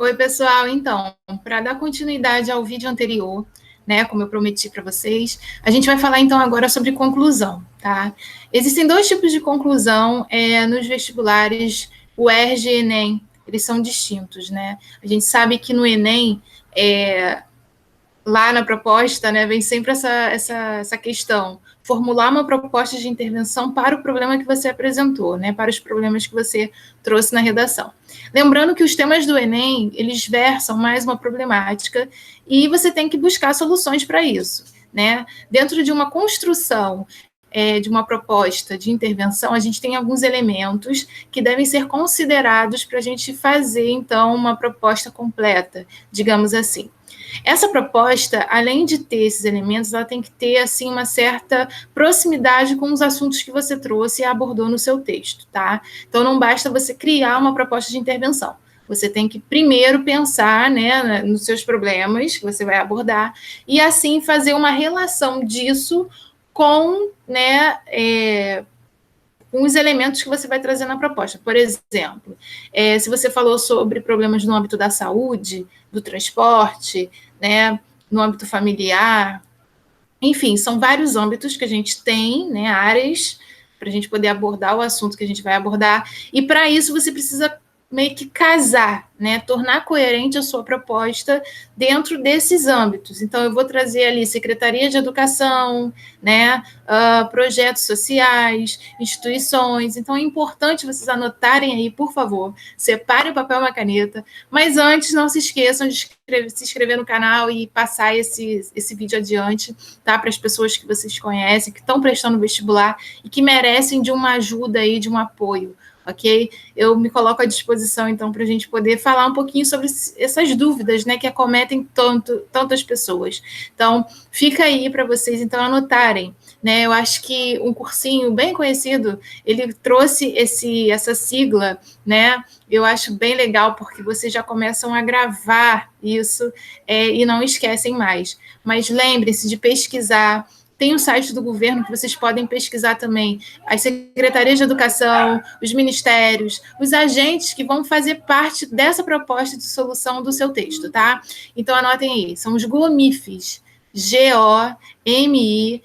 Oi, pessoal. Então, para dar continuidade ao vídeo anterior, né, como eu prometi para vocês, a gente vai falar então agora sobre conclusão, tá? Existem dois tipos de conclusão nos vestibulares UERJ e Enem. Eles são distintos, né? A gente sabe que no Enem, lá na proposta, né, vem sempre essa questão, formular uma proposta de intervenção para o problema que você apresentou, né, para os problemas que você trouxe na redação. Lembrando que os temas do Enem, eles versam mais uma problemática e você tem que buscar soluções para isso, né? Dentro de uma construção de uma proposta de intervenção, a gente tem alguns elementos que devem ser considerados para a gente fazer, então, uma proposta completa, digamos assim. Essa proposta, além de ter esses elementos, ela tem que ter assim uma certa proximidade com os assuntos que você trouxe e abordou no seu texto, tá? Então não basta você criar uma proposta de intervenção. Você tem que primeiro pensar, né, nos seus problemas que você vai abordar e assim fazer uma relação disso com, né, com os elementos que você vai trazer na proposta. Por exemplo, se você falou sobre problemas no âmbito da saúde, do transporte, né, no âmbito familiar, enfim, são vários âmbitos que a gente tem, né, áreas, para a gente poder abordar o assunto que a gente vai abordar, e para isso você precisa meio que casar, né, tornar coerente a sua proposta dentro desses âmbitos. Então, eu vou trazer ali Secretaria de Educação, né, projetos sociais, instituições. Então, é importante vocês anotarem aí, por favor, separem o papel e uma caneta, mas antes, não se esqueçam de se inscrever no canal e passar esse vídeo adiante, tá, para as pessoas que vocês conhecem, que estão prestando vestibular e que merecem de uma ajuda aí, de um apoio, ok? Eu me coloco à disposição, então, para a gente poder falar um pouquinho sobre essas dúvidas, né, que acometem tantas pessoas. Então, fica aí para vocês, então, anotarem, né? Eu acho que um cursinho bem conhecido, ele trouxe essa sigla, né? Eu acho bem legal, porque vocês já começam a gravar isso e não esquecem mais. Mas lembrem-se de pesquisar. Tem o site do governo que vocês podem pesquisar também, as secretarias de educação, os ministérios, os agentes que vão fazer parte dessa proposta de solução do seu texto, tá? Então, anotem aí, são os GOMIFES, GOMIFES,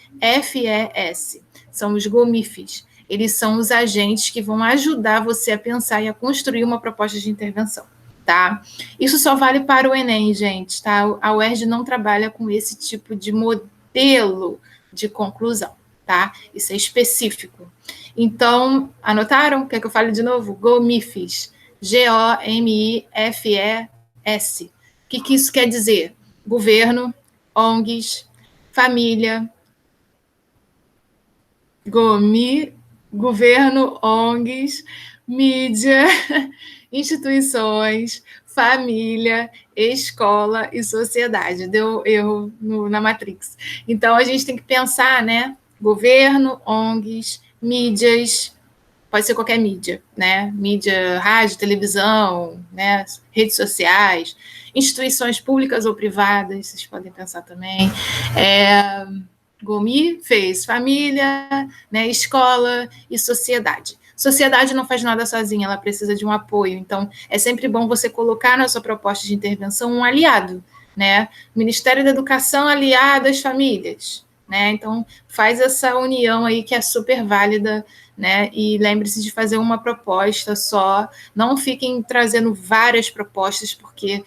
são os GOMIFES. Eles são os agentes que vão ajudar você a pensar e a construir uma proposta de intervenção, tá? Isso só vale para o Enem, gente, tá? A UERJ não trabalha com esse tipo de modelo de conclusão, tá? Isso é específico. Então, anotaram? Quer que eu fale de novo? GOMIFES. GOMIFES. O que isso quer dizer? Governo, ONGs, família, governo, ONGs, mídia, instituições, família, escola e sociedade. Deu erro na Matrix. Então, a gente tem que pensar, né? Governo, ONGs, mídias, pode ser qualquer mídia, né? Mídia, rádio, televisão, né? Redes sociais, instituições públicas ou privadas, vocês podem pensar também. Gomi fez família, né, escola e sociedade. Sociedade não faz nada sozinha, ela precisa de um apoio. Então, é sempre bom você colocar na sua proposta de intervenção um aliado, né? Ministério da Educação aliado às famílias, né? Então, faz essa união aí que é super válida, né? E lembre-se de fazer uma proposta só. Não fiquem trazendo várias propostas, porque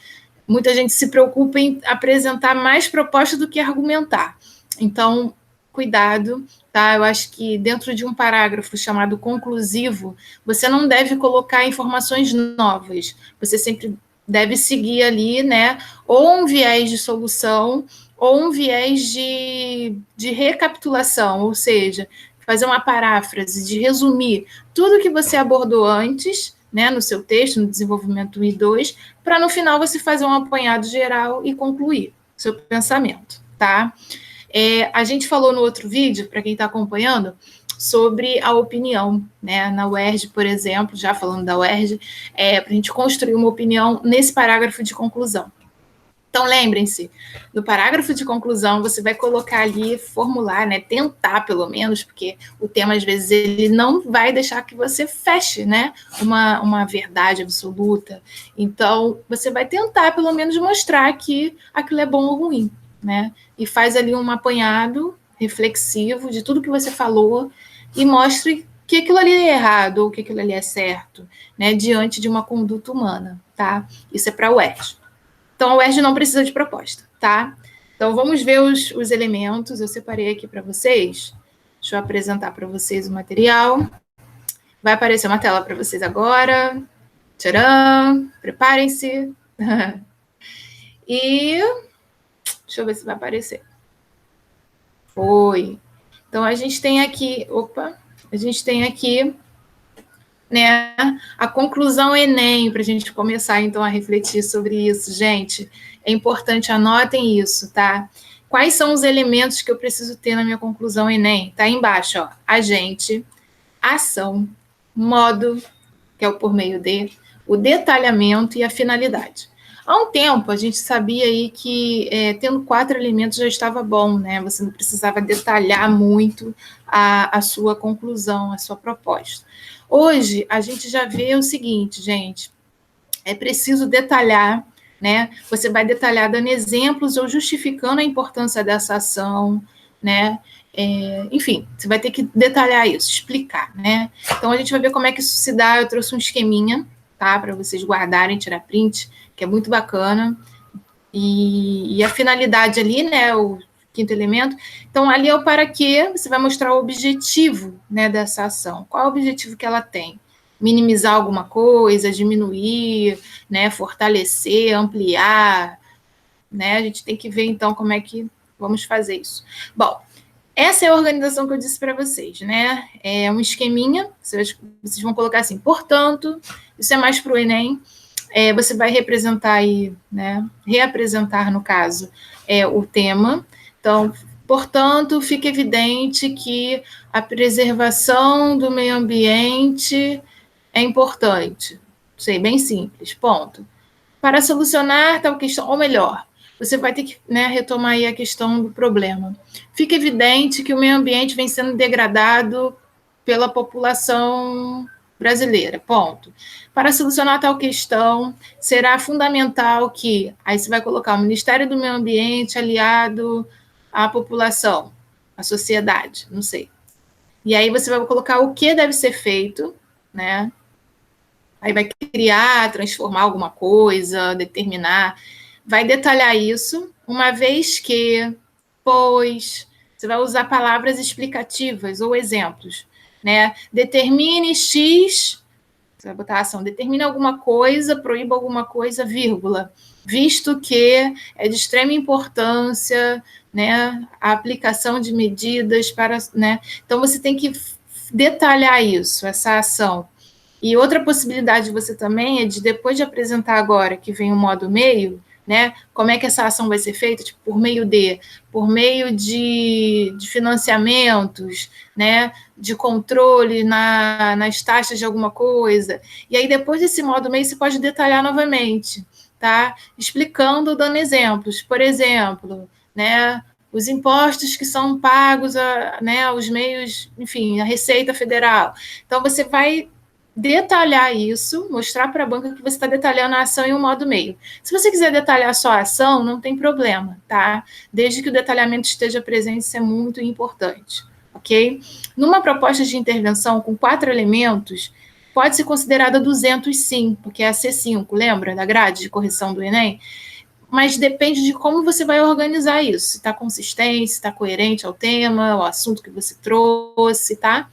muita gente se preocupa em apresentar mais propostas do que argumentar. Então, cuidado, tá? Eu acho que dentro de um parágrafo chamado conclusivo, você não deve colocar informações novas. Você sempre deve seguir ali, né? Ou um viés de solução, ou um viés de recapitulação, ou seja, fazer uma paráfrase, de resumir tudo que você abordou antes, né, no seu texto, no desenvolvimento 1 e 2, para no final você fazer um apanhado geral e concluir seu pensamento, tá? A gente falou no outro vídeo, para quem está acompanhando, sobre a opinião, né? Na UERJ, por exemplo, já falando da UERJ, para a gente construir uma opinião nesse parágrafo de conclusão. Então, lembrem-se, no parágrafo de conclusão, você vai colocar ali, formular, né, tentar pelo menos, porque o tema, às vezes, ele não vai deixar que você feche, né, uma verdade absoluta. Então, você vai tentar, pelo menos, mostrar que aquilo é bom ou ruim, né, e faz ali um apanhado reflexivo de tudo que você falou e mostre que aquilo ali é errado ou que aquilo ali é certo, né, diante de uma conduta humana, tá? Isso é para o UERJ. Então, a UERJ não precisa de proposta, tá? Então, vamos ver os elementos. Eu separei aqui para vocês. Deixa eu apresentar para vocês o material. Vai aparecer uma tela para vocês agora. Tcharam! Preparem-se. E deixa eu ver se vai aparecer. Foi. Então, a gente tem aqui... Opa! A gente tem aqui, né, a conclusão Enem, para a gente começar, então, a refletir sobre isso. Gente, é importante, anotem isso, tá? Quais são os elementos que eu preciso ter na minha conclusão Enem? Tá aí embaixo, ó. Agente, ação, modo, que é o por meio de, o detalhamento e a finalidade. Há um tempo, a gente sabia aí que tendo 4 elementos já estava bom, né? Você não precisava detalhar muito a sua conclusão, a sua proposta. Hoje, a gente já vê o seguinte, gente, é preciso detalhar, né? Você vai detalhar dando exemplos ou justificando a importância dessa ação, né? Enfim, você vai ter que detalhar isso, explicar, né? Então, a gente vai ver como é que isso se dá. Eu trouxe um esqueminha, tá? Para vocês guardarem, tirar print, que é muito bacana. E a finalidade ali, né? O quinto elemento. Então, ali é o para quê, você vai mostrar o objetivo, né, dessa ação. Qual é o objetivo que ela tem? Minimizar alguma coisa, diminuir, né, fortalecer, ampliar, né? A gente tem que ver, então, como é que vamos fazer isso. Bom, essa é a organização que eu disse para vocês, né? É um esqueminha, vocês vão colocar assim, portanto, isso é mais para o Enem, você vai representar aí, né? Reapresentar, no caso, o tema. Então, portanto, fica evidente que a preservação do meio ambiente é importante. Sei, bem simples, ponto. Para solucionar tal questão, ou melhor, você vai ter que, né, retomar aí a questão do problema. Fica evidente que o meio ambiente vem sendo degradado pela população brasileira, ponto. Para solucionar tal questão, será fundamental que, aí você vai colocar o Ministério do Meio Ambiente aliado à população, à sociedade, não sei. E aí você vai colocar o que deve ser feito, né? Aí vai criar, transformar alguma coisa, determinar, vai detalhar isso, uma vez que, pois, você vai usar palavras explicativas ou exemplos, né? Determine X, você vai botar a ação, determine alguma coisa, proíba alguma coisa, vírgula, visto que é de extrema importância, né, a aplicação de medidas para, né? Então você tem que detalhar isso, essa ação. E outra possibilidade você também é de, depois de apresentar agora, que vem o modo meio, né? Como é que essa ação vai ser feita? Tipo, por meio de financiamentos, né? De controle nas taxas de alguma coisa. E aí, depois desse modo meio, você pode detalhar novamente, tá? Explicando, dando exemplos. Por exemplo, né? Os impostos que são pagos, né? Os meios, enfim, a Receita Federal. Então, você vai detalhar isso, mostrar para a banca que você está detalhando a ação em um modo meio. Se você quiser detalhar só a ação, não tem problema, tá? Desde que o detalhamento esteja presente, isso é muito importante, ok? Numa proposta de intervenção com 4 elementos, pode ser considerada 200 sim, porque é a C5, lembra da grade de correção do Enem? Mas depende de como você vai organizar isso, se está consistente, se está coerente ao tema, ao assunto que você trouxe, tá?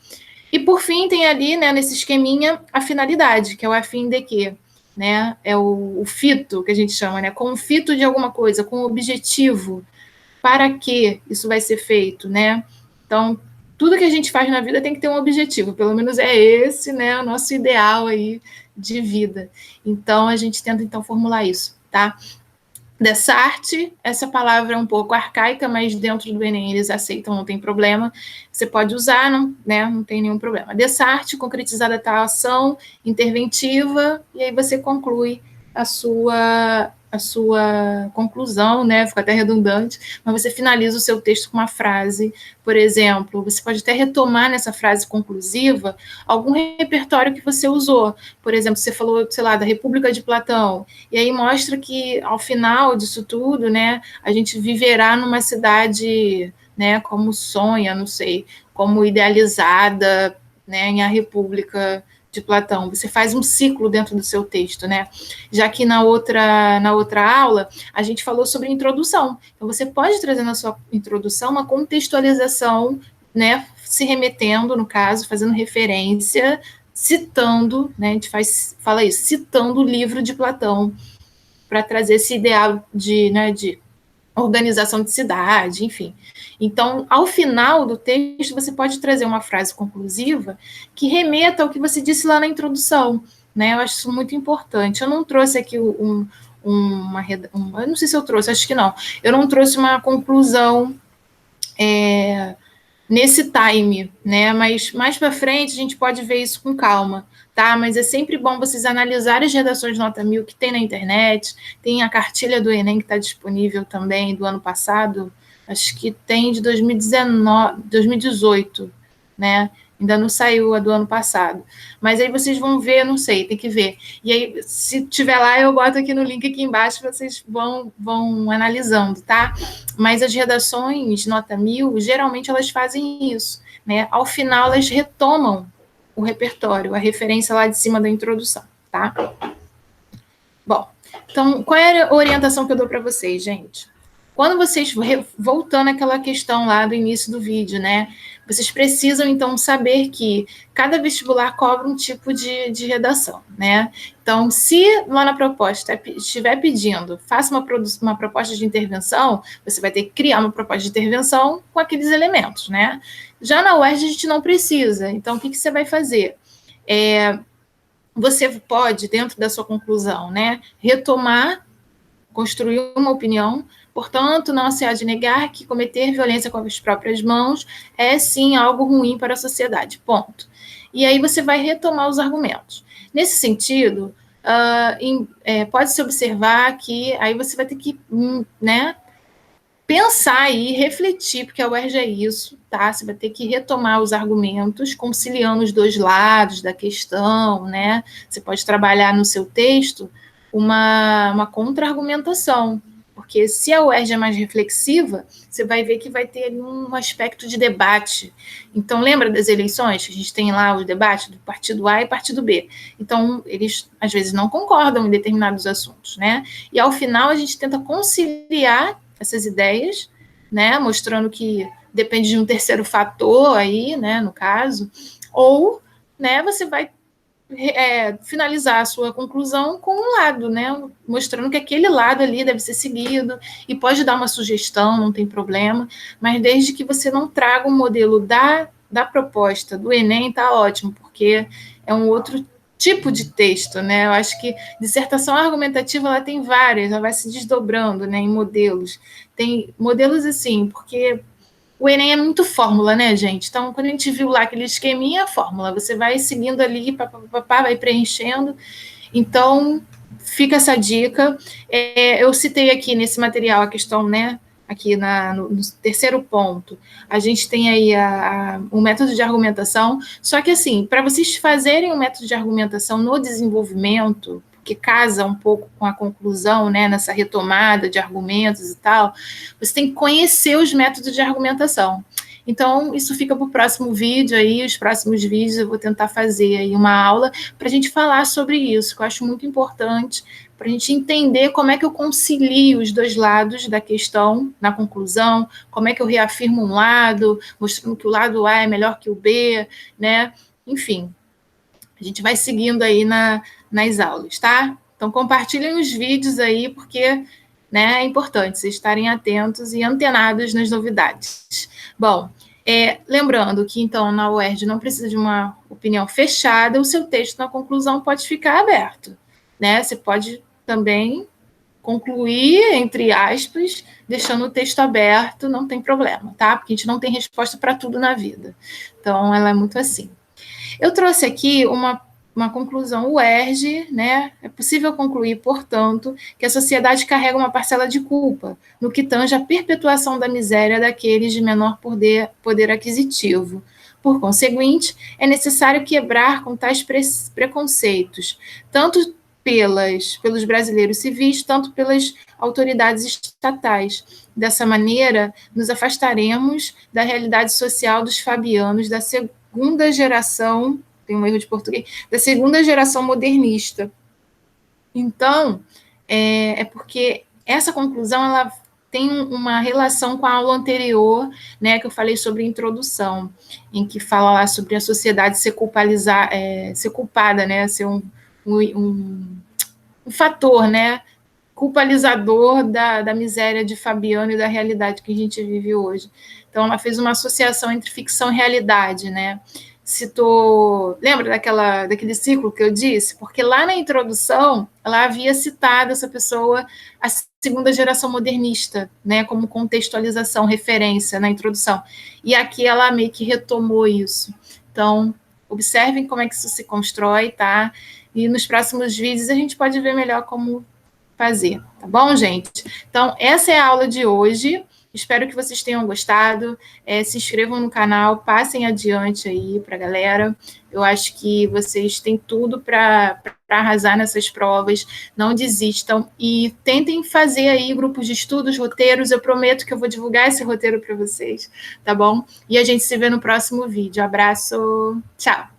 E, por fim, tem ali, né, nesse esqueminha, a finalidade, que é o a fim de quê? Né? É o fito, que a gente chama, né? Com o fito de alguma coisa, com o objetivo. Para que isso vai ser feito, né? Então, tudo que a gente faz na vida tem que ter um objetivo, pelo menos é esse, né, o nosso ideal aí de vida. Então, a gente tenta, então, formular isso, tá? Dessarte, essa palavra é um pouco arcaica, mas dentro do Enem eles aceitam, não tem problema. Você pode usar, não, né? Não tem nenhum problema. Dessarte, concretizada tal ação interventiva, e aí você conclui a sua sua conclusão, né? Fica até redundante, mas você finaliza o seu texto com uma frase, por exemplo, você pode até retomar nessa frase conclusiva algum repertório que você usou. Por exemplo, você falou, sei lá, da República de Platão, e aí mostra que, ao final disso tudo, né, a gente viverá numa cidade, né, como sonha, não sei, como idealizada, né, em A República de Platão. Você faz um ciclo dentro do seu texto, né? Já que na outra aula a gente falou sobre introdução. Então você pode trazer na sua introdução uma contextualização, né? Se remetendo, no caso, fazendo referência, citando, né? A gente fala isso, citando o livro de Platão para trazer esse ideal de, né, de organização de cidade, enfim. Então, ao final do texto, você pode trazer uma frase conclusiva que remeta ao que você disse lá na introdução, né? Eu acho isso muito importante. Eu não trouxe aqui eu não sei se eu trouxe, acho que não. Eu não trouxe uma conclusão nesse time, né? Mas mais para frente a gente pode ver isso com calma, tá? Mas é sempre bom vocês analisarem as redações nota 1000 que tem na internet, tem a cartilha do Enem que está disponível também do ano passado, acho que tem de 2019, 2018, né? Ainda não saiu a do ano passado. Mas aí vocês vão ver, não sei, tem que ver. E aí, se tiver lá, eu boto aqui no link aqui embaixo, vocês vão analisando, tá? Mas as redações nota 1000, geralmente elas fazem isso, né? Ao final, elas retomam o repertório, a referência lá de cima da introdução, tá? Bom, então, qual é a orientação que eu dou para vocês, gente? Quando vocês, voltando àquela questão lá do início do vídeo, né? Vocês precisam, então, saber que cada vestibular cobra um tipo de redação, né? Então, se lá na proposta estiver pedindo, faça uma proposta de intervenção, você vai ter que criar uma proposta de intervenção com aqueles elementos, né? Já na UERJ, a gente não precisa. Então, o que você vai fazer? Você pode, dentro da sua conclusão, né, retomar, construir uma opinião. Portanto, não se há de negar que cometer violência com as próprias mãos é, sim, algo ruim para a sociedade. Ponto. E aí você vai retomar os argumentos. Nesse sentido, pode-se observar que aí você vai ter que, né, pensar e refletir, porque a UERJ é isso, tá? Você vai ter que retomar os argumentos, conciliando os dois lados da questão, né? Você pode trabalhar no seu texto uma contra-argumentação, porque se a UERJ é mais reflexiva, você vai ver que vai ter ali um aspecto de debate. Então, lembra das eleições? A gente tem lá os debates do partido A e partido B. Então, eles, às vezes, não concordam em determinados assuntos, né? E, ao final, a gente tenta conciliar essas ideias, né? Mostrando que depende de um terceiro fator aí, né? No caso. Ou, né, você vai finalizar a sua conclusão com um lado, né? Mostrando que aquele lado ali deve ser seguido, e pode dar uma sugestão, não tem problema, mas desde que você não traga um modelo da proposta do Enem, tá ótimo, porque é um outro tipo de texto, né? Eu acho que dissertação argumentativa ela tem várias, ela vai se desdobrando, né, em modelos. Tem modelos assim, porque o Enem é muito fórmula, né, gente? Então, quando a gente viu lá aquele esqueminha, é fórmula. Você vai seguindo ali, vai preenchendo. Então, fica essa dica. Eu citei aqui nesse material a questão, né, aqui no terceiro ponto, a gente tem aí o método de argumentação, só que, assim, para vocês fazerem o método de argumentação no desenvolvimento, que casa um pouco com a conclusão, né, nessa retomada de argumentos e tal, você tem que conhecer os métodos de argumentação. Então, isso fica para o próximo vídeo aí, os próximos vídeos eu vou tentar fazer aí uma aula para a gente falar sobre isso, que eu acho muito importante, para a gente entender como é que eu concilio os dois lados da questão na conclusão, como é que eu reafirmo um lado, mostrando que o lado A é melhor que o B, né? Enfim, a gente vai seguindo aí nas aulas, tá? Então, compartilhem os vídeos aí, porque, né, é importante vocês estarem atentos e antenados nas novidades. Bom, lembrando que, então, na UERJ não precisa de uma opinião fechada, o seu texto na conclusão pode ficar aberto, né? Você pode também concluir, entre aspas, deixando o texto aberto, não tem problema, tá? Porque a gente não tem resposta para tudo na vida. Então, ela é muito assim. Eu trouxe aqui uma uma conclusão UERJ, né? É possível concluir, portanto, que a sociedade carrega uma parcela de culpa no que tange à perpetuação da miséria daqueles de menor poder aquisitivo. Por conseguinte, é necessário quebrar com tais preconceitos, tanto pelos brasileiros civis, tanto pelas autoridades estatais. Dessa maneira, nos afastaremos da realidade social dos fabianos da segunda geração, tem um erro de português, da segunda geração modernista. Então, é porque essa conclusão ela tem uma relação com a aula anterior, né, que eu falei sobre introdução, em que fala lá sobre a sociedade ser culpada, né, ser um fator, né, culpabilizador da miséria de Fabiano e da realidade que a gente vive hoje. Então, ela fez uma associação entre ficção e realidade, né? Citou, lembra daquele ciclo que eu disse? Porque lá na introdução, ela havia citado essa pessoa, a segunda geração modernista, né, como contextualização, referência na introdução. E aqui ela meio que retomou isso. Então, observem como é que isso se constrói, tá? E nos próximos vídeos a gente pode ver melhor como fazer, tá bom, gente? Então, essa é a aula de hoje. Espero que vocês tenham gostado. Se inscrevam no canal, passem adiante aí para a galera. Eu acho que vocês têm tudo para arrasar nessas provas. Não desistam e tentem fazer aí grupos de estudos, roteiros. Eu prometo que eu vou divulgar esse roteiro para vocês, tá bom? E a gente se vê no próximo vídeo. Abraço, tchau!